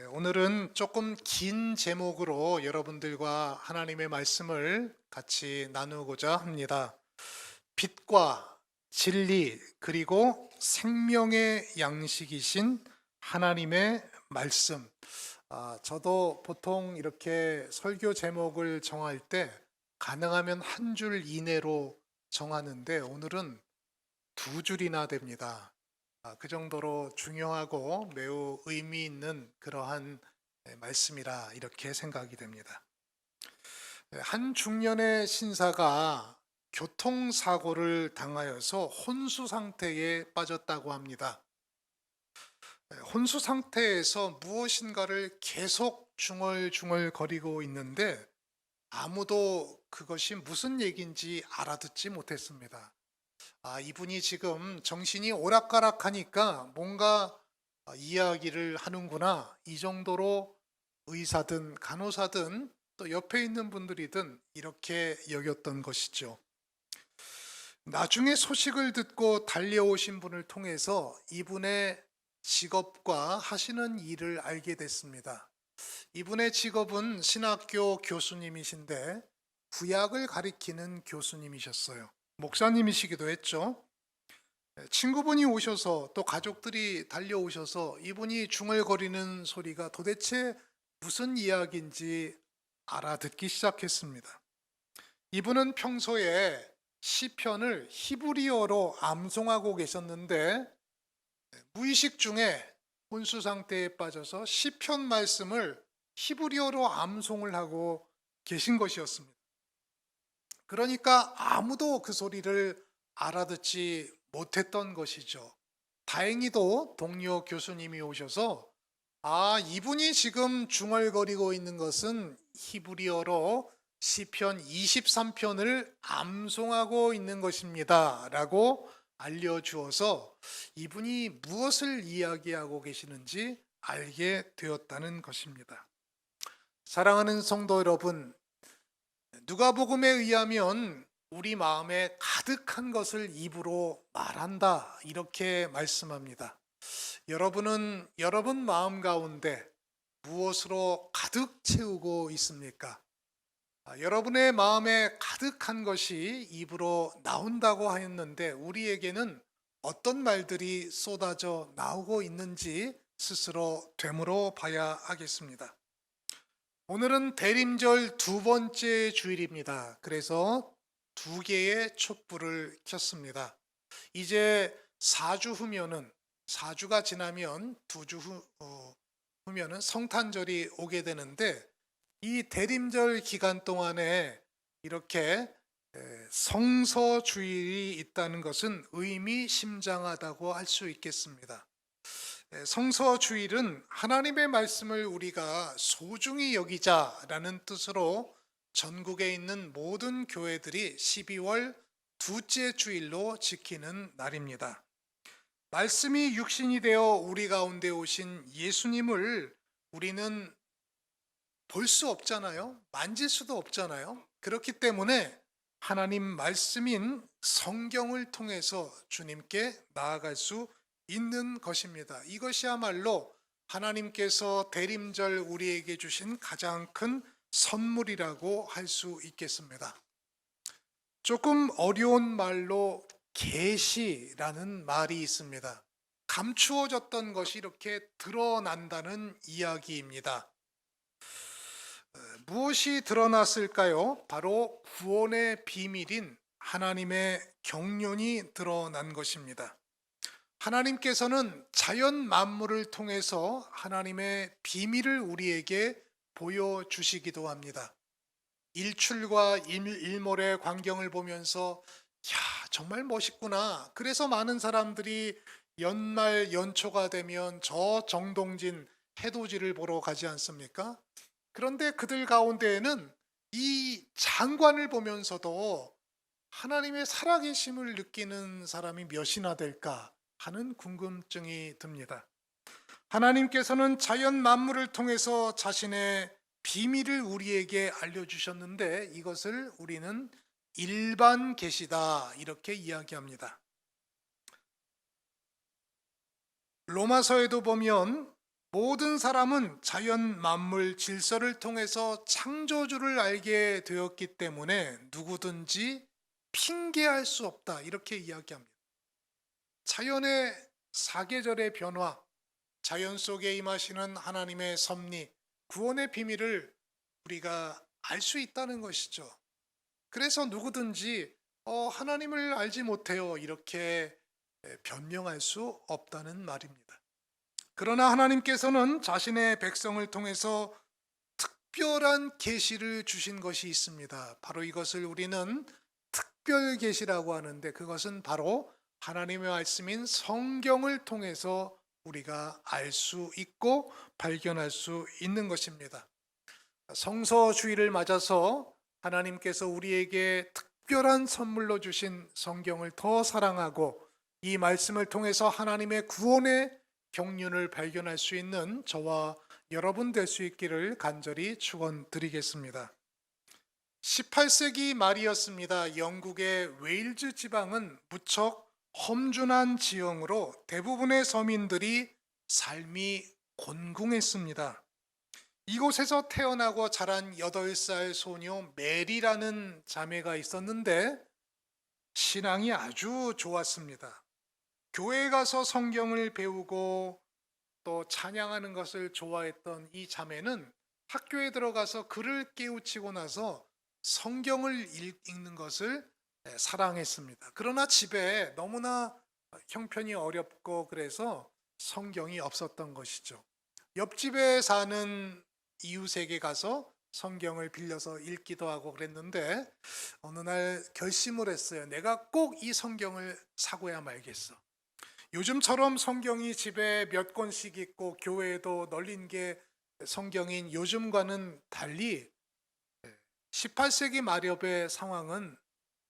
오늘은 조금 긴 제목으로 여러분들과 하나님의 말씀을 같이 나누고자 합니다. 빛과 진리 그리고 생명의 양식이신 하나님의 말씀. 저도 보통 이렇게 설교 제목을 정할 때 가능하면 한 줄 이내로 정하는데 오늘은 두 줄이나 됩니다. 그 정도로 중요하고 매우 의미 있는 그러한 말씀이라 이렇게 생각이 됩니다. 한 중년의 신사가 교통사고를 당하여서 혼수 상태에 빠졌다고 합니다. 혼수 상태에서 무엇인가를 계속 중얼중얼 거리고 있는데 아무도 그것이 무슨 얘기인지 알아듣지 못했습니다. 이분이 지금 정신이 오락가락하니까 뭔가 이야기를 하는구나. 이 정도로 의사든 간호사든 또 옆에 있는 분들이든 이렇게 여겼던 것이죠. 나중에 소식을 듣고 달려오신 분을 통해서 이분의 직업과 하시는 일을 알게 됐습니다. 이분의 직업은 신학교 교수님이신데 구약을 가리키는 교수님이셨어요. 목사님이시기도 했죠. 친구분이 오셔서 또 가족들이 달려오셔서 이분이 중얼거리는 소리가 도대체 무슨 이야기인지 알아듣기 시작했습니다. 이분은 평소에 시편을 히브리어로 암송하고 계셨는데 무의식 중에 혼수 상태에 빠져서 시편 말씀을 히브리어로 암송을 하고 계신 것이었습니다. 그러니까 아무도 그 소리를 알아듣지 못했던 것이죠. 다행히도 동료 교수님이 오셔서 이분이 지금 중얼거리고 있는 것은 히브리어로 시편 23편을 암송하고 있는 것입니다. 라고 알려주어서 이분이 무엇을 이야기하고 계시는지 알게 되었다는 것입니다. 사랑하는 성도 여러분, 누가복음에 의하면 우리 마음에 가득한 것을 입으로 말한다 이렇게 말씀합니다. 여러분은 여러분 마음 가운데 무엇으로 가득 채우고 있습니까? 여러분의 마음에 가득한 것이 입으로 나온다고 하였는데 우리에게는 어떤 말들이 쏟아져 나오고 있는지 스스로 되물어 봐야 하겠습니다. 오늘은 대림절 두 번째 주일입니다. 그래서 두 개의 촛불을 켰습니다. 이제 4주 후면은 4주가 지나면 2주 후면은 성탄절이 오게 되는데 이 대림절 기간 동안에 이렇게 성서 주일이 있다는 것은 의미심장하다고 할 수 있겠습니다. 성서 주일은 하나님의 말씀을 우리가 소중히 여기자라는 뜻으로 전국에 있는 모든 교회들이 12월 둘째 주일로 지키는 날입니다. 말씀이 육신이 되어 우리 가운데 오신 예수님을 우리는 볼 수 없잖아요. 만질 수도 없잖아요. 그렇기 때문에 하나님 말씀인 성경을 통해서 주님께 나아갈 수 있는 것입니다. 이것이야말로 하나님께서 대림절 우리에게 주신 가장 큰 선물이라고 할 수 있겠습니다. 조금 어려운 말로 계시라는 말이 있습니다. 감추어졌던 것이 이렇게 드러난다는 이야기입니다. 무엇이 드러났을까요? 바로 구원의 비밀인 하나님의 경륜이 드러난 것입니다. 하나님께서는 자연 만물을 통해서 하나님의 비밀을 우리에게 보여주시기도 합니다. 일출과 일몰의 광경을 보면서 정말 멋있구나. 그래서 많은 사람들이 연말 연초가 되면 저 정동진 해돋이를 보러 가지 않습니까? 그런데 그들 가운데에는 이 장관을 보면서도 하나님의 살아계심을 느끼는 사람이 몇이나 될까 하는 궁금증이 듭니다. 하나님께서는 자연 만물을 통해서 자신의 비밀을 우리에게 알려주셨는데 이것을 우리는 일반 계시다 이렇게 이야기합니다. 로마서에도 보면 모든 사람은 자연 만물 질서를 통해서 창조주를 알게 되었기 때문에 누구든지 핑계할 수 없다. 이렇게 이야기합니다. 자연의 사계절의 변화, 자연 속에 임하시는 하나님의 섭리, 구원의 비밀을 우리가 알 수 있다는 것이죠. 그래서 누구든지 하나님을 알지 못해요. 이렇게 변명할 수 없다는 말입니다. 그러나 하나님께서는 자신의 백성을 통해서 특별한 계시를 주신 것이 있습니다. 바로 이것을 우리는 특별 계시라고 하는데, 그것은 바로 하나님의 말씀인 성경을 통해서 우리가 알 수 있고 발견할 수 있는 것입니다. 성서 주일을 맞아서 하나님께서 우리에게 특별한 선물로 주신 성경을 더 사랑하고 이 말씀을 통해서 하나님의 구원의 경륜을 발견할 수 있는 저와 여러분 될 수 있기를 간절히 축원드리겠습니다. 18세기 말이었습니다. 영국의 웨일즈 지방은 무척 험준한 지형으로 대부분의 서민들이 삶이 곤궁했습니다. 이곳에서 태어나고 자란 8살 소녀 메리라는 자매가 있었는데 신앙이 아주 좋았습니다. 교회에 가서 성경을 배우고 또 찬양하는 것을 좋아했던 이 자매는 학교에 들어가서 글을 깨우치고 나서 성경을 읽는 것을 사랑했습니다. 그러나 집에 너무나 형편이 어렵고 그래서 성경이 없었던 것이죠. 옆집에 사는 이웃에게 가서 성경을 빌려서 읽기도 하고 그랬는데 어느 날 결심을 했어요. 내가 꼭 이 성경을 사고야 말겠어. 요즘처럼 성경이 집에 몇 권씩 있고 교회에도 널린 게 성경인 요즘과는 달리 18세기 말엽의 상황은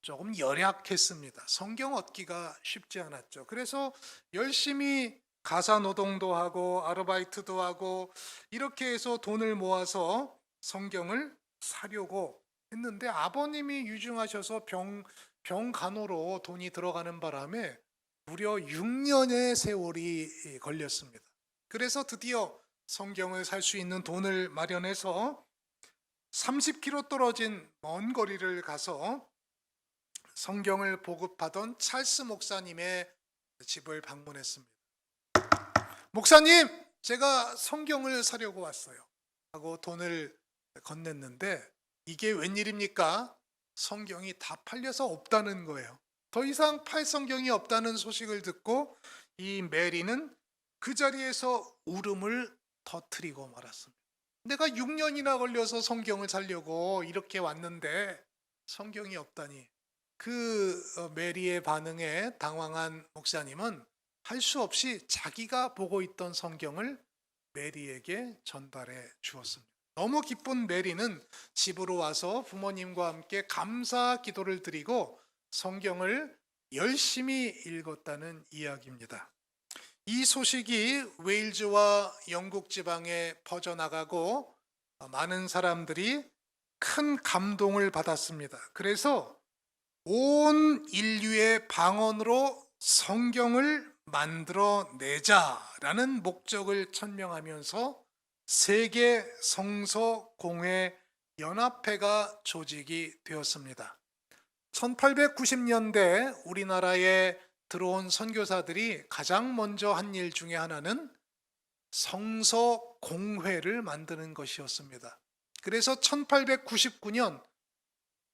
조금 열악했습니다. 성경 얻기가 쉽지 않았죠. 그래서 열심히 가사 노동도 하고 아르바이트도 하고 이렇게 해서 돈을 모아서 성경을 사려고 했는데 아버님이 유증하셔서 병 간호로 돈이 들어가는 바람에 무려 6년의 세월이 걸렸습니다. 그래서 드디어 성경을 살 수 있는 돈을 마련해서 30km 떨어진 먼 거리를 가서 성경을 보급하던 찰스 목사님의 집을 방문했습니다. 목사님, 제가 성경을 사려고 왔어요 하고 돈을 건넸는데 이게 웬일입니까? 성경이 다 팔려서 없다는 거예요. 더 이상 팔 성경이 없다는 소식을 듣고 이 메리는 그 자리에서 울음을 터뜨리고 말았습니다. 내가 6년이나 걸려서 성경을 사려고 이렇게 왔는데 성경이 없다니. 그 메리의 반응에 당황한 목사님은 할 수 없이 자기가 보고 있던 성경을 메리에게 전달해 주었습니다. 너무 기쁜 메리는 집으로 와서 부모님과 함께 감사 기도를 드리고 성경을 열심히 읽었다는 이야기입니다. 이 소식이 웨일즈와 영국 지방에 퍼져나가고 많은 사람들이 큰 감동을 받았습니다. 그래서 온 인류의 방언으로 성경을 만들어내자라는 목적을 천명하면서 세계 성서 공회 연합회가 조직이 되었습니다. 1890년대 우리나라에 들어온 선교사들이 가장 먼저 한 일 중에 하나는 성서 공회를 만드는 것이었습니다. 그래서 1899년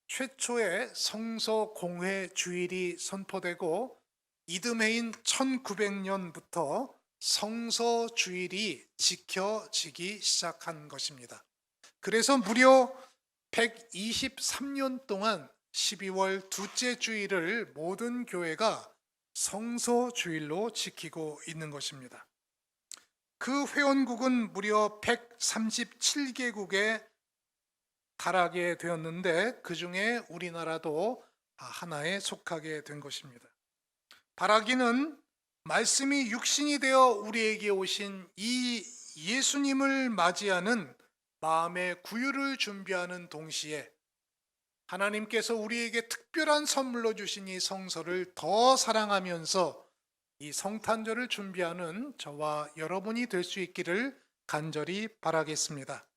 최초의 성서 공회 주일이 선포되고 이듬해인 1900년부터 성서 주일이 지켜지기 시작한 것입니다. 그래서 무려 123년 동안 12월 둘째 주일을 모든 교회가 성서 주일로 지키고 있는 것입니다. 그 회원국은 무려 137개국에 달하게 되었는데 그 중에 우리나라도 하나에 속하게 된 것입니다. 바라기는 말씀이 육신이 되어 우리에게 오신 이 예수님을 맞이하는 마음의 구유를 준비하는 동시에 하나님께서 우리에게 특별한 선물로 주신 이 성서를 더 사랑하면서 이 성탄절을 준비하는 저와 여러분이 될 수 있기를 간절히 바라겠습니다.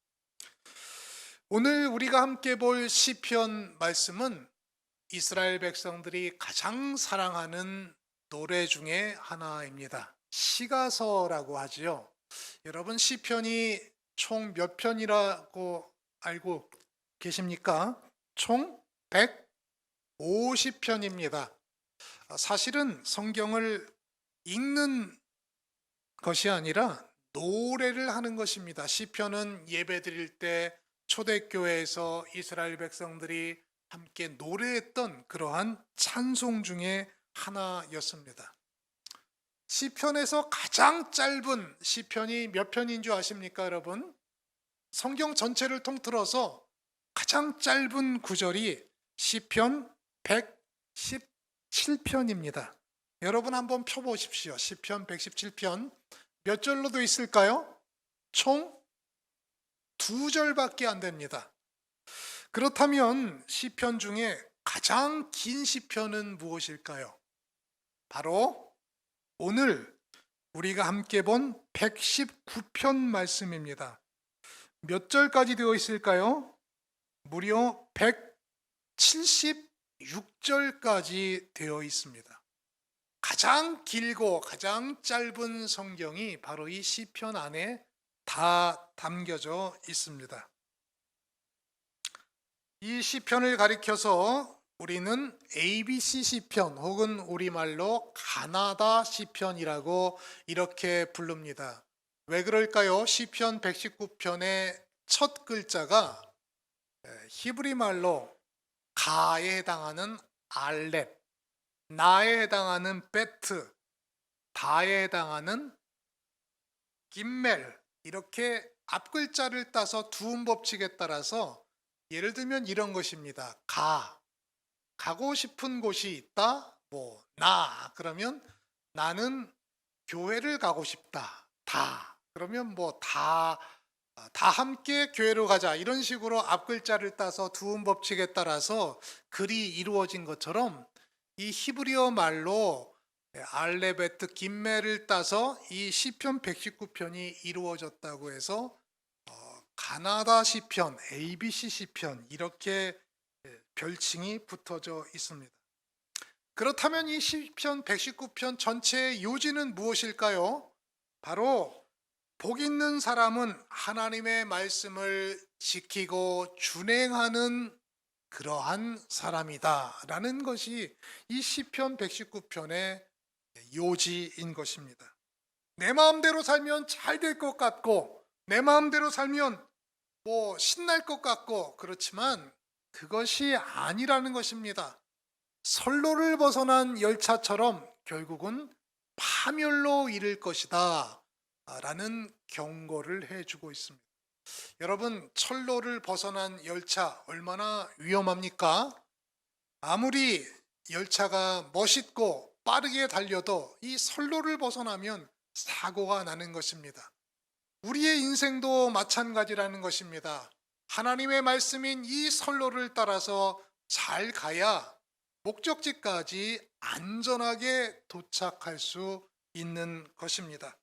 오늘 우리가 함께 볼 시편 말씀은 이스라엘 백성들이 가장 사랑하는 노래 중에 하나입니다. 시가서라고 하지요. 여러분, 시편이 총 몇 편이라고 알고 계십니까? 총 150편입니다. 사실은 성경을 읽는 것이 아니라 노래를 하는 것입니다. 시편은 예배드릴 때 초대교회에서 이스라엘 백성들이 함께 노래했던 그러한 찬송 중에 하나였습니다. 시편에서 가장 짧은 시편이 몇 편인 줄 아십니까, 여러분? 성경 전체를 통틀어서 가장 짧은 구절이 시편 117편입니다. 여러분 한번 펴보십시오. 시편 117편 몇 절로 돼 있을까요? 총 2절밖에 안 됩니다. 그렇다면 시편 중에 가장 긴 시편은 무엇일까요? 바로 오늘 우리가 함께 본 119편 말씀입니다. 몇 절까지 되어 있을까요? 무려 176절까지 되어 있습니다. 가장 길고 가장 짧은 성경이 바로 이 시편 안에 다 담겨져 있습니다. 이 시편을 가리켜서 우리는 ABC 시편 혹은 우리말로 가나다 시편이라고 이렇게 부릅니다. 왜 그럴까요? 시편 119편의 첫 글자가 히브리 말로 가에 해당하는 알렙, 나에 해당하는 베트, 다에 해당하는 김멜, 이렇게 앞글자를 따서 두음 법칙에 따라서 예를 들면 이런 것입니다. 가고 싶은 곳이 있다. 그러면 나는 교회를 가고 싶다. 그러면 다 함께 교회로 가자. 이런 식으로 앞글자를 따서 두음 법칙에 따라서 글이 이루어진 것처럼 이 히브리어 말로 알레베트 김멜을 따서 이 시편 119편이 이루어졌다고 해서 가나다 시편, ABC 시편 이렇게 별칭이 붙어져 있습니다. 그렇다면 이 시편 119편 전체의 요지는 무엇일까요? 바로 복 있는 사람은 하나님의 말씀을 지키고 준행하는 그러한 사람이다 라는 것이 이 시편 119편의 요지인 것입니다. 내 마음대로 살면 잘 될 것 같고 내 마음대로 살면 신날 것 같고 그렇지만 그것이 아니라는 것입니다. 선로를 벗어난 열차처럼 결국은 파멸로 이를 것이다 라는 경고를 해주고 있습니다. 여러분, 철로를 벗어난 열차 얼마나 위험합니까? 아무리 열차가 멋있고 빠르게 달려도 이 선로를 벗어나면 사고가 나는 것입니다. 우리의 인생도 마찬가지라는 것입니다. 하나님의 말씀인 이 선로를 따라서 잘 가야 목적지까지 안전하게 도착할 수 있는 것입니다.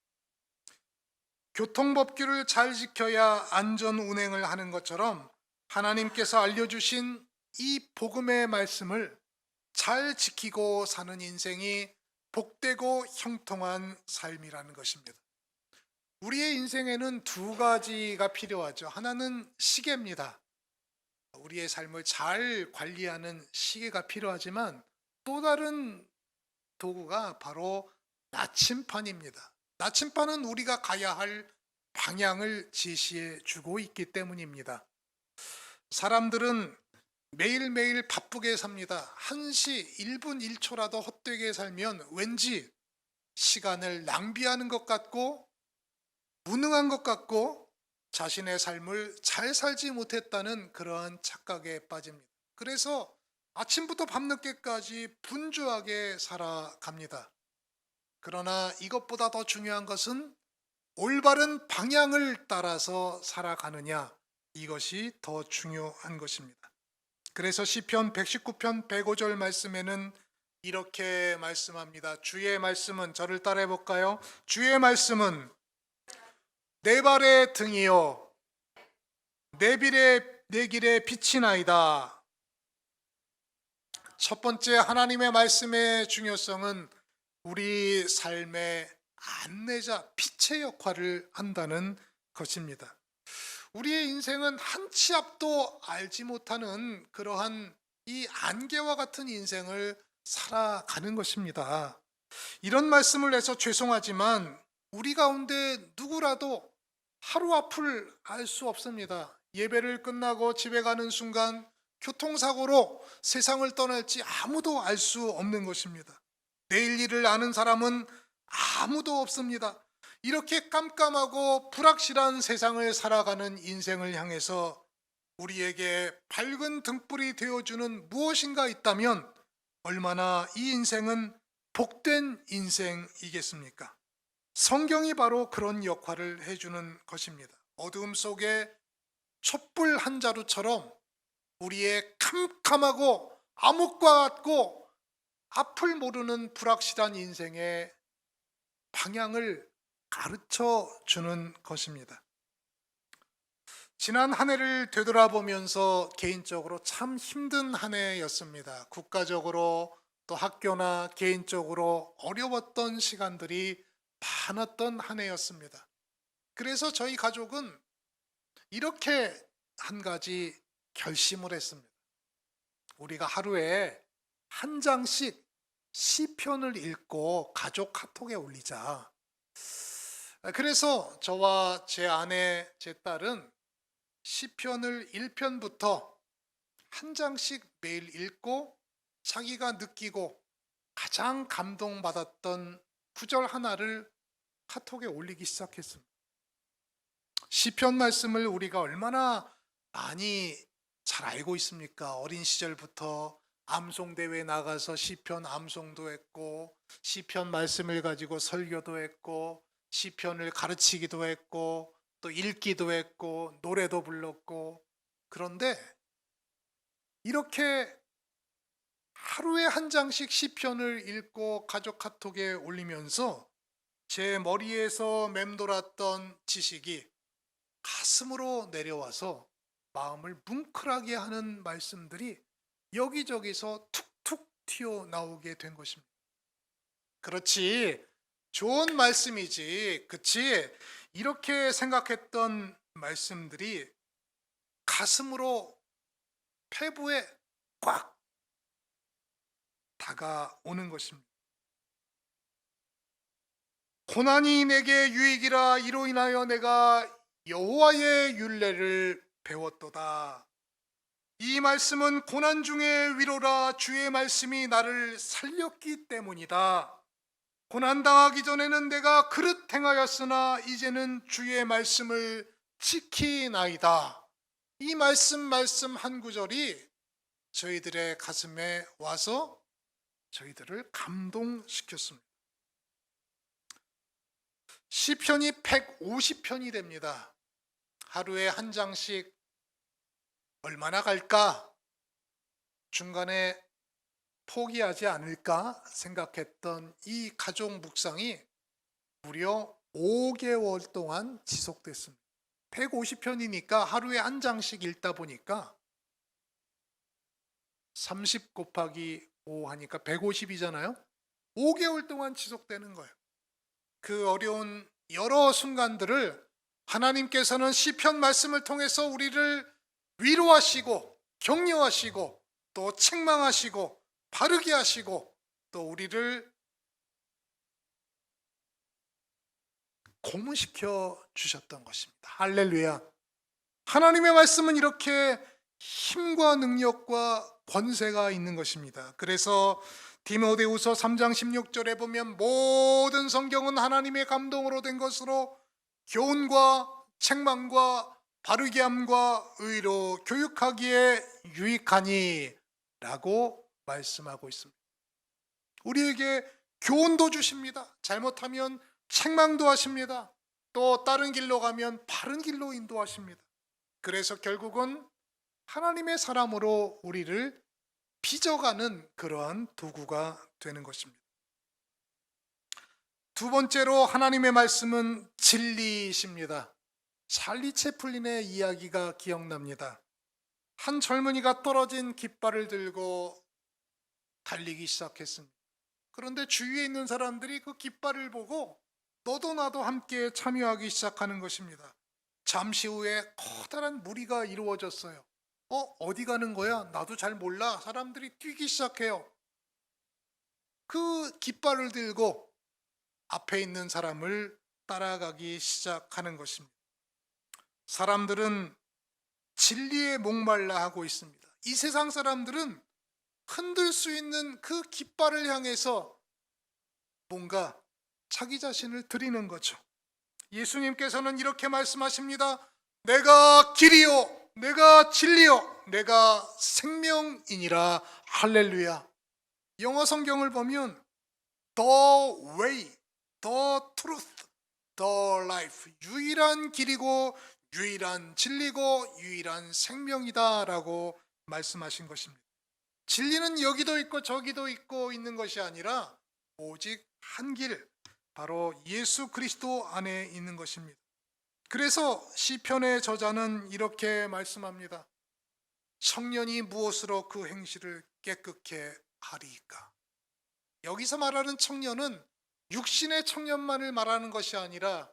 교통법규를 잘 지켜야 안전 운행을 하는 것처럼 하나님께서 알려주신 이 복음의 말씀을 잘 지키고 사는 인생이 복되고 형통한 삶이라는 것입니다. 우리의 인생에는 두 가지가 필요하죠. 하나는 시계입니다. 우리의 삶을 잘 관리하는 시계가 필요하지만 또 다른 도구가 바로 나침판입니다. 나침판은 우리가 가야 할 방향을 제시해 주고 있기 때문입니다. 사람들은 매일매일 바쁘게 삽니다. 1시 1분 1초라도 헛되게 살면 왠지 시간을 낭비하는 것 같고 무능한 것 같고 자신의 삶을 잘 살지 못했다는 그러한 착각에 빠집니다. 그래서 아침부터 밤늦게까지 분주하게 살아갑니다. 그러나 이것보다 더 중요한 것은 올바른 방향을 따라서 살아가느냐, 이것이 더 중요한 것입니다. 그래서 시편 119편 105절 말씀에는 이렇게 말씀합니다. 주의 말씀은, 저를 따라해 볼까요? 주의 말씀은 내 발의 등이요 내 길의 빛이나이다. 첫 번째, 하나님의 말씀의 중요성은 우리 삶의 안내자, 빛의 역할을 한다는 것입니다. 우리의 인생은 한 치 앞도 알지 못하는 그러한 이 안개와 같은 인생을 살아가는 것입니다. 이런 말씀을 해서 죄송하지만 우리 가운데 누구라도 하루 앞을 알 수 없습니다. 예배를 끝나고 집에 가는 순간 교통사고로 세상을 떠날지 아무도 알 수 없는 것입니다. 내일 일을 아는 사람은 아무도 없습니다. 이렇게 깜깜하고 불확실한 세상을 살아가는 인생을 향해서 우리에게 밝은 등불이 되어주는 무엇인가 있다면 얼마나 이 인생은 복된 인생이겠습니까? 성경이 바로 그런 역할을 해주는 것입니다. 어두움 속에 촛불 한 자루처럼 우리의 캄캄하고 암흑과 같고 앞을 모르는 불확실한 인생의 방향을 가르쳐 주는 것입니다. 지난 한 해를 되돌아보면서 개인적으로 참 힘든 한 해였습니다. 국가적으로 또 학교나 개인적으로 어려웠던 시간들이 많았던 한 해였습니다. 그래서 저희 가족은 이렇게 한 가지 결심을 했습니다. 우리가 하루에 한 장씩 시편을 읽고 가족 카톡에 올리자. 그래서 저와 제 아내, 제 딸은 시편을 1편부터 한 장씩 매일 읽고 자기가 느끼고 가장 감동받았던 구절 하나를 카톡에 올리기 시작했습니다. 시편 말씀을 우리가 얼마나 많이 잘 알고 있습니까? 어린 시절부터 암송대회 나가서 시편 암송도 했고 시편 말씀을 가지고 설교도 했고 시편을 가르치기도 했고 또 읽기도 했고 노래도 불렀고, 그런데 이렇게 하루에 한 장씩 시편을 읽고 가족 카톡에 올리면서 제 머리에서 맴돌았던 지식이 가슴으로 내려와서 마음을 뭉클하게 하는 말씀들이 여기저기서 툭툭 튀어나오게 된 것입니다. 그렇지, 좋은 말씀이지, 그치? 이렇게 생각했던 말씀들이 가슴으로, 폐부에 꽉 다가오는 것입니다. 고난이 내게 유익이라, 이로 인하여 내가 여호와의 율례를 배웠도다. 이 말씀은 고난 중에 위로라, 주의 말씀이 나를 살렸기 때문이다. 고난당하기 전에는 내가 그릇 행하였으나 이제는 주의 말씀을 지키나이다. 이 말씀 한 구절이 저희들의 가슴에 와서 저희들을 감동시켰습니다. 시편이 150편이 됩니다. 하루에 한 장씩 얼마나 갈까? 중간에 포기하지 않을까 생각했던 이 가족 묵상이 무려 5개월 동안 지속됐습니다. 150편이니까 하루에 한 장씩 읽다 보니까 30 곱하기 5 하니까 150이잖아요. 5개월 동안 지속되는 거예요. 그 어려운 여러 순간들을 하나님께서는 시편 말씀을 통해서 우리를 위로하시고 격려하시고 또 책망하시고 바르게 하시고 또 우리를 고문시켜 주셨던 것입니다. 할렐루야. 하나님의 말씀은 이렇게 힘과 능력과 권세가 있는 것입니다. 그래서 디모데후서 3장 16절에 보면 모든 성경은 하나님의 감동으로 된 것으로 교훈과 책망과 바르게 함과 의로 교육하기에 유익하니 라고 말씀하고 있습니다. 우리에게 교훈도 주십니다. 잘못하면 책망도 하십니다. 또 다른 길로 가면 바른 길로 인도하십니다. 그래서 결국은 하나님의 사람으로 우리를 빚어가는 그러한 도구가 되는 것입니다. 두 번째로 하나님의 말씀은 진리이십니다. 찰리 채플린의 이야기가 기억납니다. 한 젊은이가 떨어진 깃발을 들고 달리기 시작했습니다. 그런데 주위에 있는 사람들이 그 깃발을 보고 너도 나도 함께 참여하기 시작하는 것입니다. 잠시 후에 커다란 무리가 이루어졌어요. 어디 가는 거야? 나도 잘 몰라. 사람들이 뛰기 시작해요. 그 깃발을 들고 앞에 있는 사람을 따라가기 시작하는 것입니다. 사람들은 진리에 목말라 하고 있습니다. 이 세상 사람들은 흔들 수 있는 그 깃발을 향해서 뭔가 자기 자신을 드리는 거죠. 예수님께서는 이렇게 말씀하십니다. 내가 길이요, 내가 진리요, 내가 생명이니라. 할렐루야. 영어 성경을 보면 The way, the truth, the life. 유일한 길이고 유일한 진리고 유일한 생명이다 라고 말씀하신 것입니다. 진리는 여기도 있고 저기도 있고 있는 것이 아니라 오직 한 길, 바로 예수 그리스도 안에 있는 것입니다. 그래서 시편의 저자는 이렇게 말씀합니다. 청년이 무엇으로 그 행실을 깨끗게 하리이까. 여기서 말하는 청년은 육신의 청년만을 말하는 것이 아니라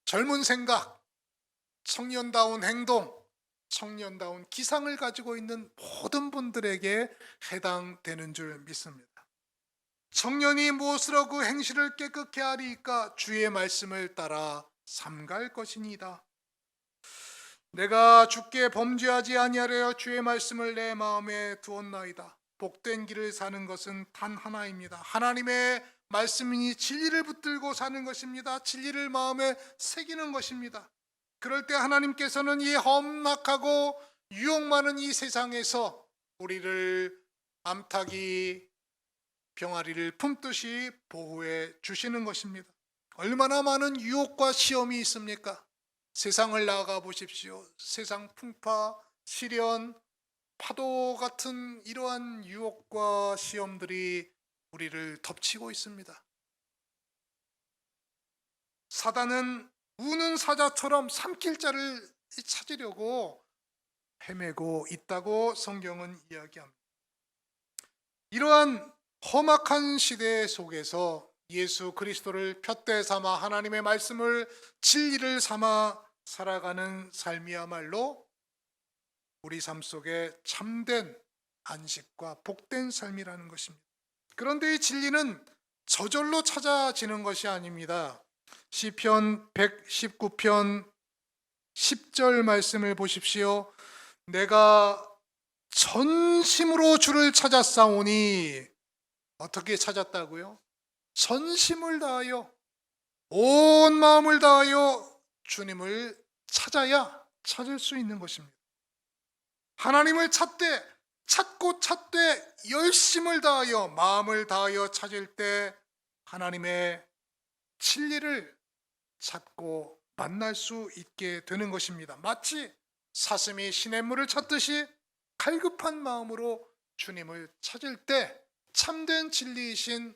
젊은 생각, 청년다운 행동, 청년다운 기상을 가지고 있는 모든 분들에게 해당되는 줄 믿습니다. 청년이 무엇으로 그 행실을 깨끗게 하리이까. 주의 말씀을 따라 삼갈 것이니이다. 내가 주께 범죄하지 아니하려 주의 말씀을 내 마음에 두었나이다. 복된 길을 사는 것은 단 하나입니다. 하나님의 말씀이니 진리를 붙들고 사는 것입니다. 진리를 마음에 새기는 것입니다. 그럴 때 하나님께서는 이 험악하고 유혹 많은 이 세상에서 우리를 암탉이 병아리를 품듯이 보호해 주시는 것입니다. 얼마나 많은 유혹과 시험이 있습니까? 세상을 나가 보십시오. 세상 풍파, 시련, 파도 같은 이러한 유혹과 시험들이 우리를 덮치고 있습니다. 사단은 우는 사자처럼 삼킬 자를 찾으려고 헤매고 있다고 성경은 이야기합니다. 이러한 험악한 시대 속에서 예수 그리스도를 푯대 삼아 하나님의 말씀을 진리를 삼아 살아가는 삶이야말로 우리 삶 속에 참된 안식과 복된 삶이라는 것입니다. 그런데 이 진리는 저절로 찾아지는 것이 아닙니다. 시편 119편 10절 말씀을 보십시오. 내가 전심으로 주를 찾았사오니. 어떻게 찾았다고요? 전심을 다하여 온 마음을 다하여 주님을 찾아야 찾을 수 있는 것입니다. 하나님을 찾고 찾되 열심을 다하여 마음을 다하여 찾을 때 하나님의 진리를 찾고 만날 수 있게 되는 것입니다. 마치 사슴이 시냇물을 찾듯이 갈급한 마음으로 주님을 찾을 때 참된 진리이신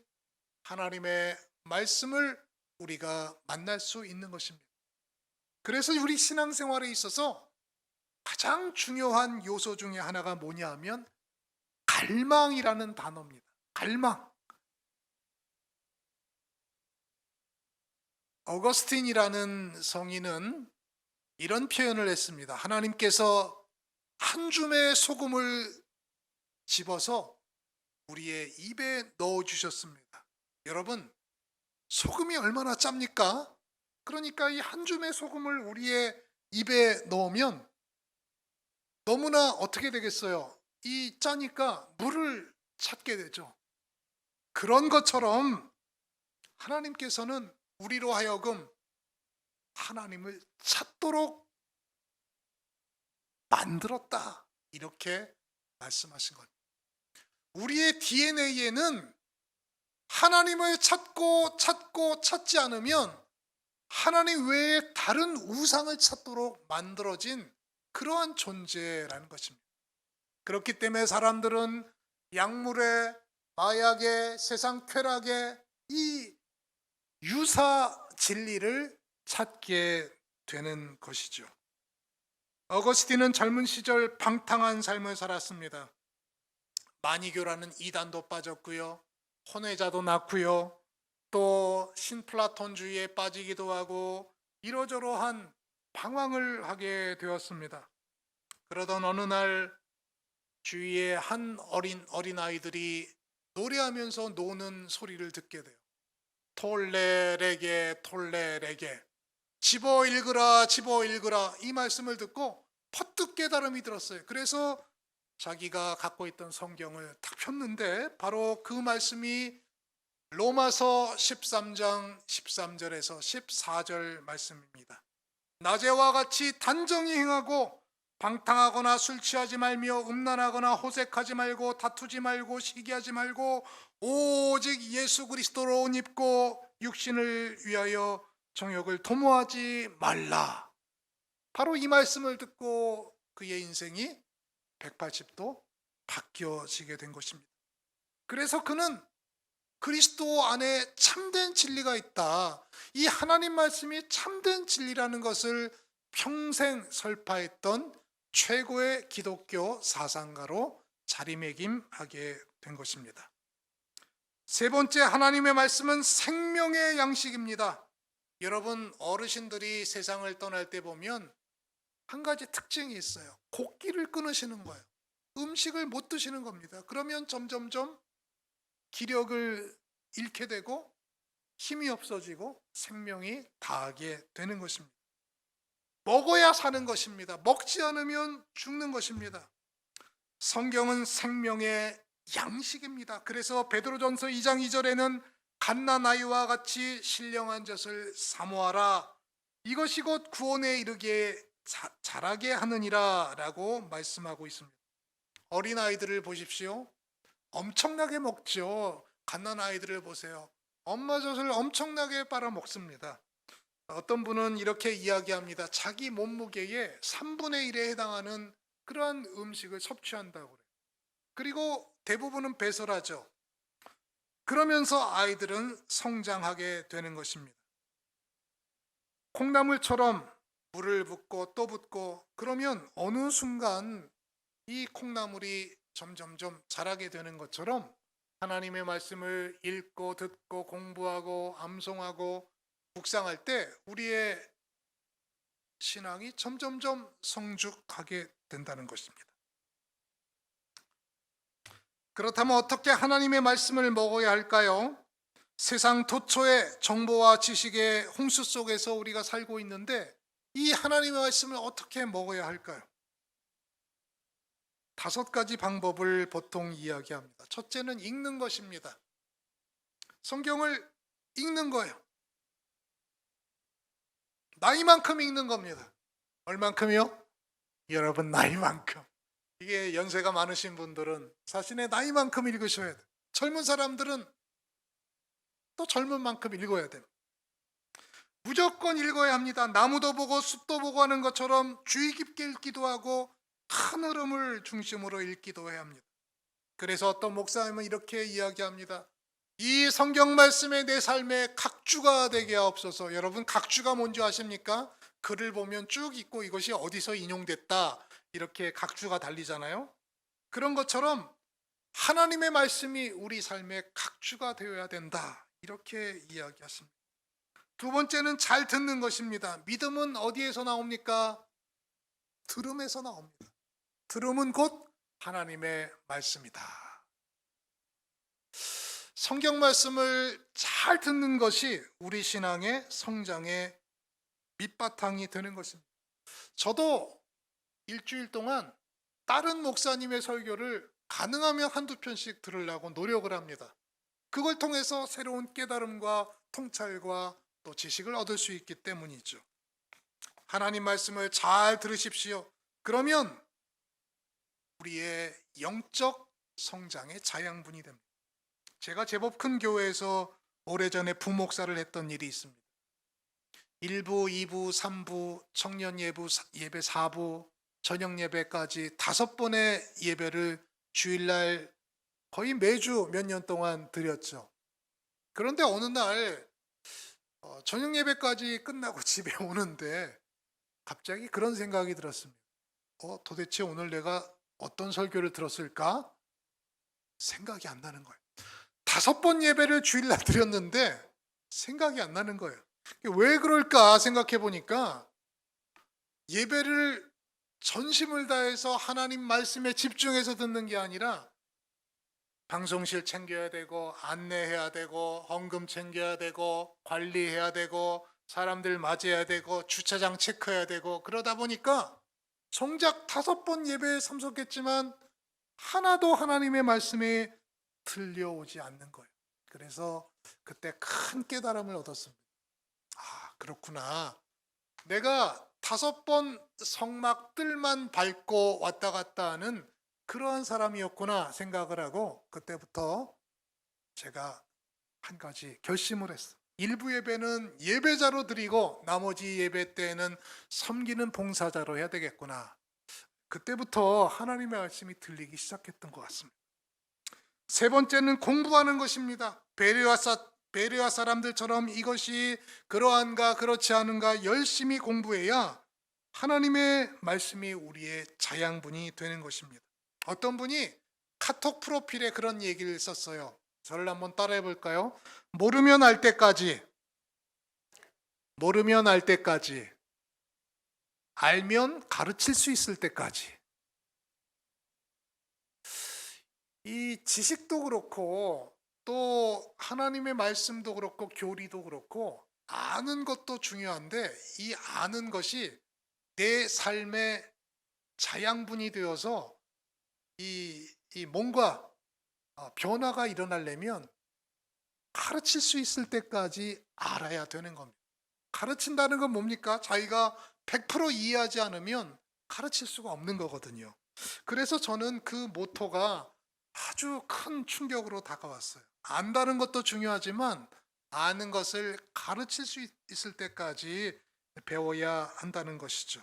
하나님의 말씀을 우리가 만날 수 있는 것입니다. 그래서 우리 신앙생활에 있어서 가장 중요한 요소 중에 하나가 뭐냐 하면 갈망이라는 단어입니다. 갈망. 어거스틴이라는 성인은 이런 표현을 했습니다. 하나님께서 한 줌의 소금을 집어서 우리의 입에 넣어주셨습니다. 여러분, 소금이 얼마나 짭니까? 그러니까 이 한 줌의 소금을 우리의 입에 넣으면 너무나 어떻게 되겠어요? 이 짜니까 물을 찾게 되죠. 그런 것처럼 하나님께서는 우리로 하여금 하나님을 찾도록 만들었다. 이렇게 말씀하신 겁니다. 우리의 DNA에는 하나님을 찾지 않으면 하나님 외에 다른 우상을 찾도록 만들어진 그러한 존재라는 것입니다. 그렇기 때문에 사람들은 약물에, 마약에, 세상 쾌락에 이 유사 진리를 찾게 되는 것이죠. 어거스틴은 젊은 시절 방탕한 삶을 살았습니다. 마니교라는 이단도 빠졌고요, 혼외자도 낳고요, 또 신플라톤주의에 빠지기도 하고 이러저러한 방황을 하게 되었습니다. 그러던 어느 날 주위에 한 어린아이들이 노래하면서 노는 소리를 듣게 돼요. 톨레레게 톨레레게, 집어 읽으라 집어 읽으라, 이 말씀을 듣고 퍼뜩 깨달음이 들었어요. 그래서 자기가 갖고 있던 성경을 탁 폈는데 바로 그 말씀이 로마서 13장 13절에서 14절 말씀입니다. 낮에와 같이 단정히 행하고 방탕하거나 술 취하지 말며 음란하거나 호색하지 말고 다투지 말고 시기하지 말고 오직 예수 그리스도로 옷 입고 육신을 위하여 정욕을 도모하지 말라. 바로 이 말씀을 듣고 그의 인생이 180도 바뀌어지게 된 것입니다. 그래서 그는 그리스도 안에 참된 진리가 있다, 이 하나님 말씀이 참된 진리라는 것을 평생 설파했던 최고의 기독교 사상가로 자리매김하게 된 것입니다. 세 번째, 하나님의 말씀은 생명의 양식입니다. 여러분, 어르신들이 세상을 떠날 때 보면 한 가지 특징이 있어요. 곡기를 끊으시는 거예요. 음식을 못 드시는 겁니다. 그러면 점점점 기력을 잃게 되고 힘이 없어지고 생명이 다하게 되는 것입니다. 먹어야 사는 것입니다. 먹지 않으면 죽는 것입니다. 성경은 생명의 양식입니다. 그래서 베드로전서 2장 2절에는 갓난아이와 같이 신령한 젖을 사모하라, 이것이 곧 구원에 이르게 자라게 하느니라 라고 말씀하고 있습니다. 어린아이들을 보십시오. 엄청나게 먹죠. 갓난아이들을 보세요. 엄마 젖을 엄청나게 빨아먹습니다. 어떤 분은 이렇게 이야기합니다. 자기 몸무게의 3분의 1에 해당하는 그러한 음식을 섭취한다고 그래요. 그리고 대부분은 배설하죠. 그러면서 아이들은 성장하게 되는 것입니다. 콩나물처럼 물을 붓고 또 붓고 그러면 어느 순간 이 콩나물이 점점점 자라게 되는 것처럼 하나님의 말씀을 읽고 듣고 공부하고 암송하고 묵상할 때 우리의 신앙이 점점점 성숙하게 된다는 것입니다. 그렇다면 어떻게 하나님의 말씀을 먹어야 할까요? 세상 도처의 정보와 지식의 홍수 속에서 우리가 살고 있는데 이 하나님의 말씀을 어떻게 먹어야 할까요? 5가지 방법을 보통 이야기합니다. 첫째는 읽는 것입니다. 성경을 읽는 거예요. 나이만큼 읽는 겁니다. 얼만큼이요? 여러분, 나이만큼. 이게 연세가 많으신 분들은 자신의 나이만큼 읽으셔야 돼요. 젊은 사람들은 또 젊은 만큼 읽어야 돼요. 무조건 읽어야 합니다. 나무도 보고 숲도 보고 하는 것처럼 주의 깊게 읽기도 하고 큰 흐름을 중심으로 읽기도 해야 합니다. 그래서 어떤 목사님은 이렇게 이야기합니다. 이 성경 말씀에 내 삶의 각주가 되게 하옵소서. 여러분, 각주가 뭔지 아십니까? 글을 보면 쭉 있고 이것이 어디서 인용됐다, 이렇게 각주가 달리잖아요. 그런 것처럼 하나님의 말씀이 우리 삶의 각주가 되어야 된다, 이렇게 이야기하십니다. 두 번째는 잘 듣는 것입니다. 믿음은 어디에서 나옵니까? 들음에서 나옵니다. 들음은 곧 하나님의 말씀이다. 성경 말씀을 잘 듣는 것이 우리 신앙의 성장의 밑바탕이 되는 것입니다. 저도 일주일 동안 다른 목사님의 설교를 가능하면 한두 편씩 들으려고 노력을 합니다. 그걸 통해서 새로운 깨달음과 통찰과 또 지식을 얻을 수 있기 때문이죠. 하나님 말씀을 잘 들으십시오. 그러면 우리의 영적 성장의 자양분이 됩니다. 제가 제법 큰 교회에서 오래전에 부목사를 했던 일이 있습니다. 1부, 2부, 3부, 청년 예배 4부, 저녁 예배까지 5번의 예배를 주일날 거의 매주 몇 년 동안 드렸죠. 그런데 어느 날 저녁 예배까지 끝나고 집에 오는데 갑자기 그런 생각이 들었습니다. 도대체 오늘 내가 어떤 설교를 들었을까? 생각이 안 나는 거예요. 5번 예배를 주일날 드렸는데 생각이 안 나는 거예요. 왜 그럴까 생각해 보니까 예배를 전심을 다해서 하나님 말씀에 집중해서 듣는 게 아니라 방송실 챙겨야 되고 안내해야 되고 헌금 챙겨야 되고 관리해야 되고 사람들 맞이해야 되고 주차장 체크해야 되고 그러다 보니까 정작 5번 예배에 참석했지만 하나도 하나님의 말씀이 들려오지 않는 거예요. 그래서 그때 큰 깨달음을 얻었습니다. 아, 그렇구나. 내가 5번 성막들만 밟고 왔다 갔다 하는 그러한 사람이었구나 생각을 하고 그때부터 제가 한 가지 결심을 했어. 일부 예배는 예배자로 드리고 나머지 예배 때에는 섬기는 봉사자로 해야 되겠구나. 그때부터 하나님의 말씀이 들리기 시작했던 것 같습니다. 세 번째는 공부하는 것입니다. 베레아 사람들처럼 이것이 그러한가 그렇지 않은가 열심히 공부해야 하나님의 말씀이 우리의 자양분이 되는 것입니다. 어떤 분이 카톡 프로필에 그런 얘기를 썼어요. 저를 한번 따라해 볼까요? 모르면 알 때까지, 모르면 알 때까지, 알면 가르칠 수 있을 때까지. 이 지식도 그렇고 또 하나님의 말씀도 그렇고 교리도 그렇고 아는 것도 중요한데 이 아는 것이 내 삶의 자양분이 되어서 이 뭔가 변화가 일어나려면 가르칠 수 있을 때까지 알아야 되는 겁니다. 가르친다는 건 뭡니까? 자기가 100% 이해하지 않으면 가르칠 수가 없는 거거든요. 그래서 저는 그 모토가 아주 큰 충격으로 다가왔어요. 안다는 것도 중요하지만 아는 것을 가르칠 수 있을 때까지 배워야 한다는 것이죠.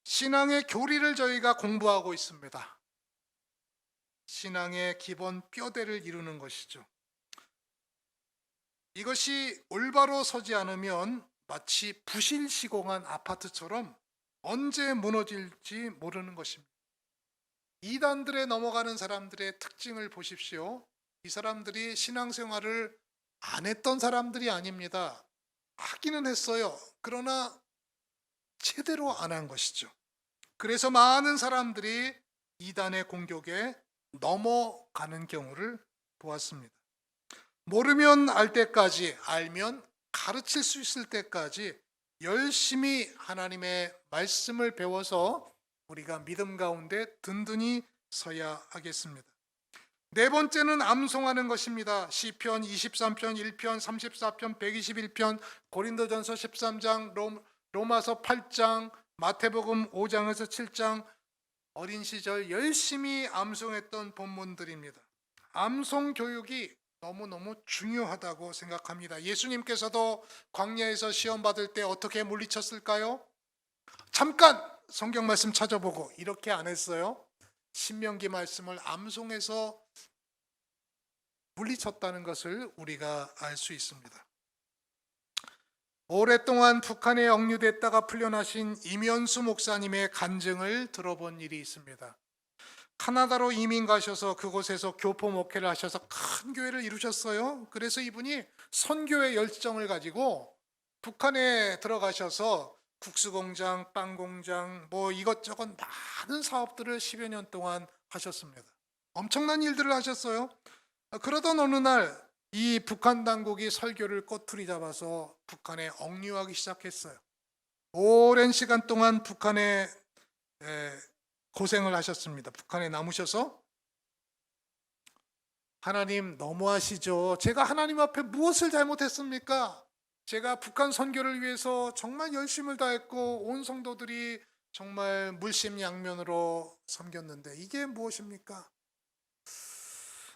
신앙의 교리를 저희가 공부하고 있습니다. 신앙의 기본 뼈대를 이루는 것이죠. 이것이 올바로 서지 않으면 마치 부실 시공한 아파트처럼 언제 무너질지 모르는 것입니다. 이단들에 넘어가는 사람들의 특징을 보십시오. 이 사람들이 신앙생활을 안 했던 사람들이 아닙니다. 하기는 했어요. 그러나 제대로 안 한 것이죠. 그래서 많은 사람들이 이단의 공격에 넘어가는 경우를 보았습니다. 모르면 알 때까지, 알면 가르칠 수 있을 때까지 열심히 하나님의 말씀을 배워서 우리가 믿음 가운데 든든히 서야 하겠습니다. 네 번째는 암송하는 것입니다. 시편 23편, 1편, 34편, 121편, 고린도전서 13장, 로마서 8장, 마태복음 5장에서 7장, 어린 시절 열심히 암송했던 본문들입니다. 암송 교육이 너무너무 중요하다고 생각합니다. 예수님께서도 광야에서 시험 받을 때 어떻게 물리쳤을까요? 잠깐 성경 말씀 찾아보고 이렇게 안 했어요. 신명기 말씀을 암송해서 물리쳤다는 것을 우리가 알 수 있습니다. 오랫동안 북한에 억류됐다가 풀려나신 이면수 목사님의 간증을 들어본 일이 있습니다. 카나다로 이민 가셔서 그곳에서 교포 목회를 하셔서 큰 교회를 이루셨어요. 그래서 이분이 선교의 열정을 가지고 북한에 들어가셔서 국수공장, 빵공장, 뭐 이것저것 많은 사업들을 10여 년 동안 하셨습니다. 엄청난 일들을 하셨어요. 그러던 어느 날 이 북한 당국이 설교를 꼬투리 잡아서 북한에 억류하기 시작했어요. 오랜 시간 동안 북한에 고생을 하셨습니다. 북한에 남으셔서 하나님 너무하시죠. 제가 하나님 앞에 무엇을 잘못했습니까? 제가 북한 선교를 위해서 정말 열심을 다했고 온 성도들이 정말 물심양면으로 섬겼는데 이게 무엇입니까?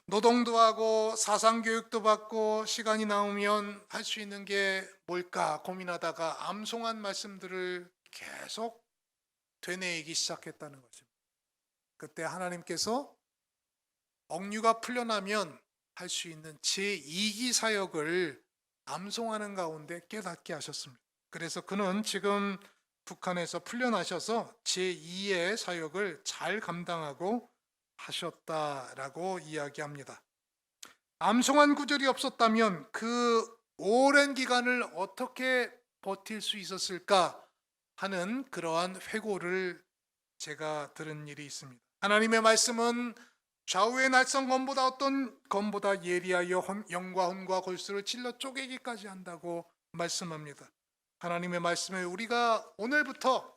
노동도 하고 사상교육도 받고 시간이 나오면 할 수 있는 게 뭘까 고민하다가 암송한 말씀들을 계속 되뇌이기 시작했다는 것입니다. 그때 하나님께서 억류가 풀려나면 할 수 있는 제2기 사역을 암송하는 가운데 깨닫게 하셨습니다. 그래서 그는 지금 북한에서 풀려나셔서 제2의 사역을 잘 감당하고 하셨다라고 이야기합니다. 암송한 구절이 없었다면 그 오랜 기간을 어떻게 버틸 수 있었을까 하는 그러한 회고를 제가 들은 일이 있습니다. 하나님의 말씀은 좌우의 날선 검보다 어떤 검보다 예리하여 영과 혼과 골수를 찔러 쪼개기까지 한다고 말씀합니다. 하나님의 말씀을 우리가 오늘부터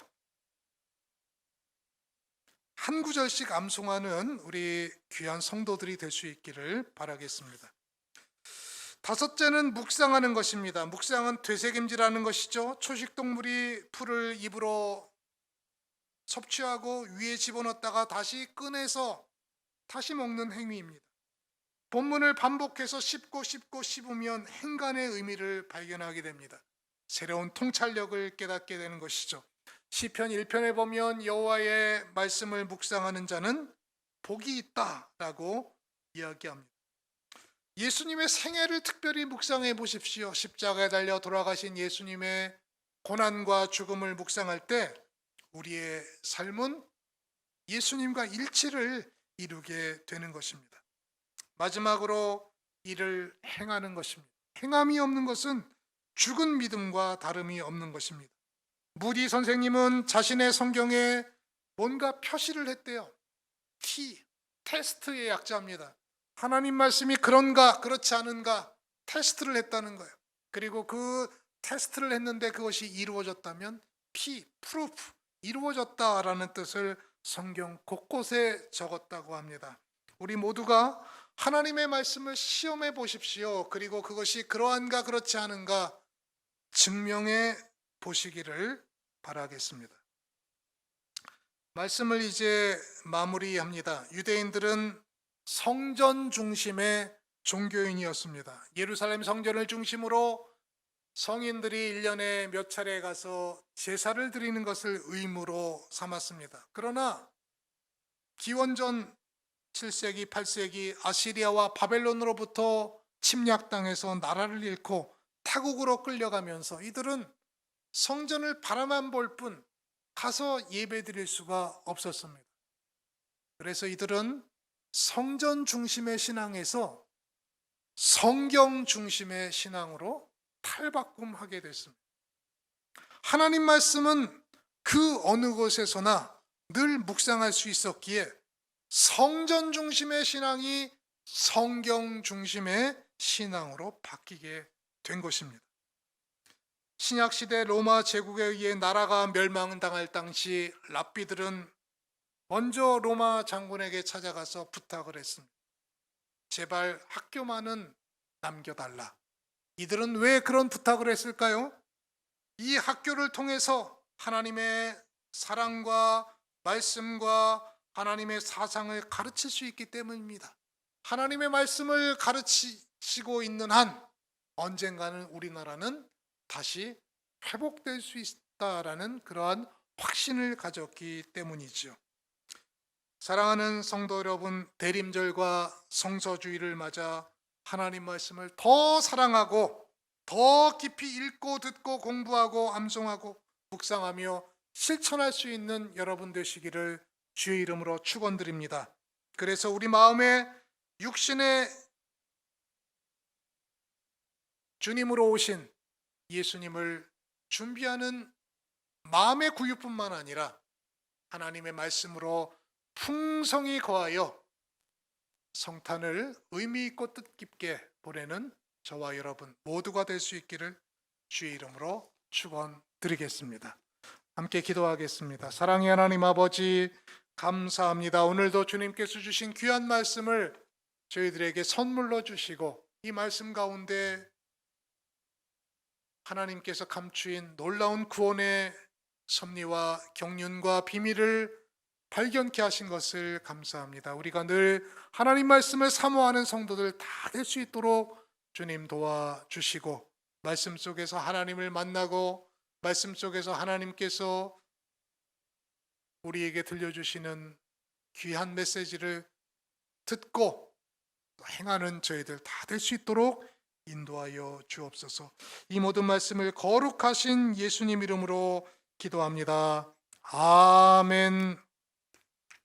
한 구절씩 암송하는 우리 귀한 성도들이 될 수 있기를 바라겠습니다. 다섯째는 묵상하는 것입니다. 묵상은 되새김질하는 것이죠. 초식동물이 풀을 입으로 섭취하고 위에 집어넣었다가 다시 꺼내서 다시 먹는 행위입니다. 본문을 반복해서 씹고 씹으면 행간의 의미를 발견하게 됩니다. 새로운 통찰력을 깨닫게 되는 것이죠. 시편 1편에 보면 여호와의 말씀을 묵상하는 자는 복이 있다라고 이야기합니다. 예수님의 생애를 특별히 묵상해 보십시오. 십자가에 달려 돌아가신 예수님의 고난과 죽음을 묵상할 때 우리의 삶은 예수님과 일치를 이루게 되는 것입니다. 마지막으로 이를 행하는 것입니다. 행함이 없는 것은 죽은 믿음과 다름이 없는 것입니다. 무디 선생님은 자신의 성경에 뭔가 표시를 했대요. 테스트의 약자입니다. 하나님 말씀이 그런가 그렇지 않은가 테스트를 했다는 거예요. 그리고 그 테스트를 했는데 그것이 이루어졌다면 프루프, 이루어졌다라는 뜻을 성경 곳곳에 적었다고 합니다. 우리 모두가 하나님의 말씀을 시험해 보십시오. 그리고 그것이 그러한가 그렇지 않은가 증명해 보시기를 바라겠습니다. 말씀을 이제 마무리합니다. 유대인들은 성전 중심의 종교인이었습니다. 예루살렘 성전을 중심으로 성인들이 1년에 몇 차례 가서 제사를 드리는 것을 의무로 삼았습니다. 그러나 기원전 7세기, 8세기 아시리아와 바벨론으로부터 침략당해서 나라를 잃고 타국으로 끌려가면서 이들은 성전을 바라만 볼 뿐 가서 예배 드릴 수가 없었습니다. 그래서 이들은 성전 중심의 신앙에서 성경 중심의 신앙으로 탈바꿈하게 됐습니다. 하나님 말씀은 그 어느 곳에서나 늘 묵상할 수 있었기에 성전 중심의 신앙이 성경 중심의 신앙으로 바뀌게 된 것입니다. 신약시대 로마 제국에 의해 나라가 멸망당할 당시 랍비들은 먼저 로마 장군에게 찾아가서 부탁을 했습니다. 제발 학교만은 남겨달라. 이들은 왜 그런 부탁을 했을까요? 이 학교를 통해서 하나님의 사랑과 말씀과 하나님의 사상을 가르칠 수 있기 때문입니다. 하나님의 말씀을 가르치시고 있는 한 언젠가는 우리나라는 다시 회복될 수 있다라는 그러한 확신을 가졌기 때문이죠. 사랑하는 성도 여러분, 대림절과 성서주의를 맞아 하나님 말씀을 더 사랑하고 더 깊이 읽고 듣고 공부하고 암송하고 묵상하며 실천할 수 있는 여러분 되시기를 주의 이름으로 축원드립니다. 그래서 우리 마음에 육신의 주님으로 오신 예수님을 준비하는 마음의 구유뿐만 아니라 하나님의 말씀으로 풍성히 거하여 성탄을 의미 있고 뜻깊게 보내는 저와 여러분 모두가 될 수 있기를 주의 이름으로 축원드리겠습니다. 함께 기도하겠습니다. 사랑의 하나님 아버지, 감사합니다. 오늘도 주님께서 주신 귀한 말씀을 저희들에게 선물로 주시고 이 말씀 가운데 하나님께서 감추인 놀라운 구원의 섭리와 경륜과 비밀을 발견케 하신 것을 감사합니다. 우리가 늘 하나님 말씀을 사모하는 성도들 다 될 수 있도록 주님 도와주시고 말씀 속에서 하나님을 만나고 말씀 속에서 하나님께서 우리에게 들려주시는 귀한 메시지를 듣고 행하는 저희들 다 될 수 있도록 인도하여 주옵소서. 이 모든 말씀을 거룩하신 예수님 이름으로 기도합니다. 아멘.